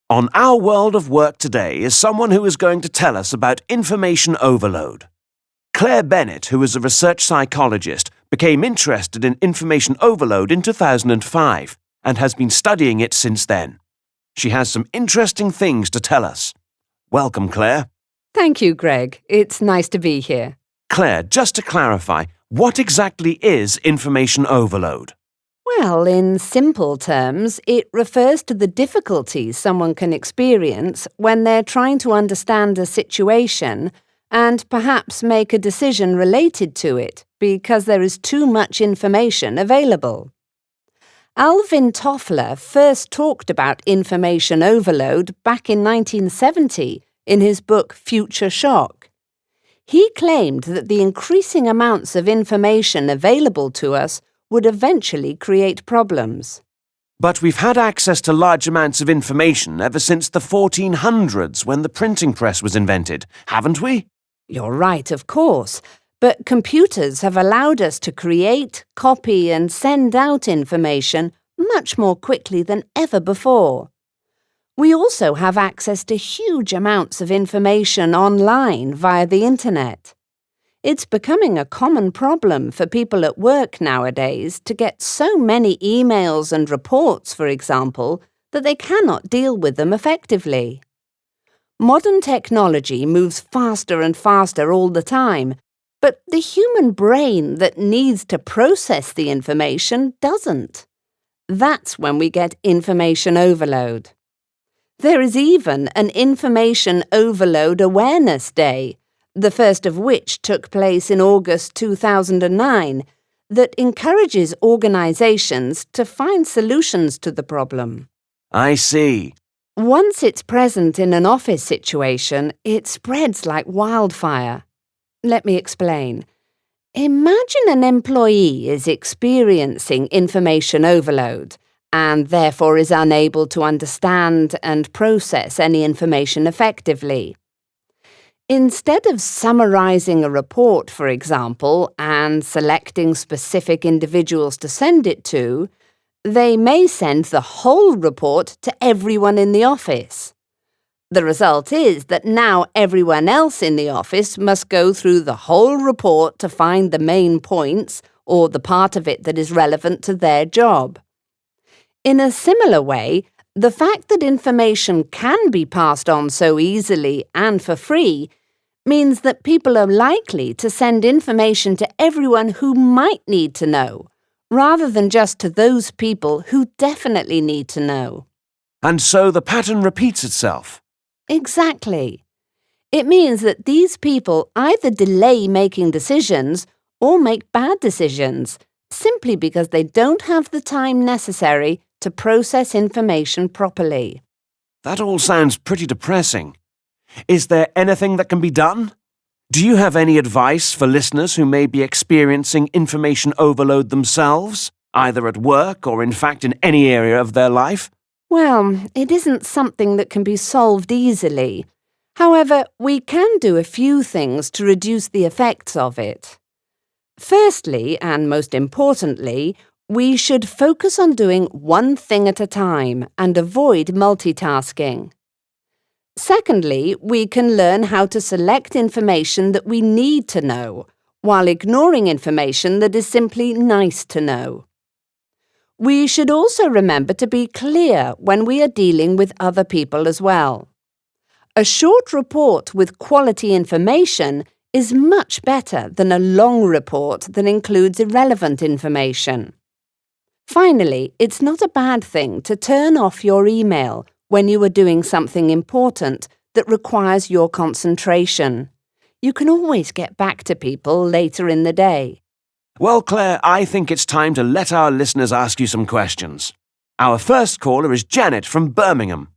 On our world of work today is someone who is going to tell us about information overload. Claire Bennett, who is a research psychologist, became interested in information overload in 2005 and has been studying it since then. She has some interesting things to tell us. Welcome, Claire. Thank you, Greg. It's nice to be here. Claire, just to clarify, what exactly is information overload? Well, in simple terms, it refers to the difficulties someone can experience when they're trying to understand a situation and perhaps make a decision related to it because there is too much information available. Alvin Toffler first talked about information overload back in 1970 in his book Future Shock. He claimed that the increasing amounts of information available to us would eventually create problems. But we've had access to large amounts of information ever since the 1400s when the printing press was invented, haven't we? You're right, of course, but computers have allowed us to create, copy and send out information much more quickly than ever before. We also have access to huge amounts of information online via the internet. It's becoming a common problem for people at work nowadays to get so many emails and reports, for example, that they cannot deal with them effectively. Modern technology moves faster and faster all the time, but the human brain that needs to process the information doesn't. That's when we get information overload. There is even an Information Overload Awareness Day, the first of which took place in August 2009, that encourages organizations to find solutions to the problem. I see. Once it's present in an office situation, it spreads like wildfire. Let me explain. Imagine an employee is experiencing information overload and therefore is unable to understand and process any information effectively. Instead of summarizing a report, for example, and selecting specific individuals to send it to, they may send the whole report to everyone in the office. The result is that now everyone else in the office must go through the whole report to find the main points or the part of it that is relevant to their job. In a similar way, the fact that information can be passed on so easily and for free means that people are likely to send information to everyone who might need to know, rather than just to those people who definitely need to know. And so the pattern repeats itself. Exactly. It means that these people either delay making decisions or make bad decisions, simply because they don't have the time necessary to process information properly. That all sounds pretty depressing. Is there anything that can be done? Do you have any advice for listeners who may be experiencing information overload themselves, either at work or in fact in any area of their life? Well, it isn't something that can be solved easily. However, we can do a few things to reduce the effects of it. Firstly, and most importantly, we should focus on doing one thing at a time and avoid multitasking. Secondly, we can learn how to select information that we need to know, while ignoring information that is simply nice to know. We should also remember to be clear when we are dealing with other people as well. A short report with quality information is much better than a long report that includes irrelevant information. Finally, it's not a bad thing to turn off your email when you are doing something important that requires your concentration. You can always get back to people later in the day. Well, Claire, I think it's time to let our listeners ask you some questions. Our first caller is Janet from Birmingham.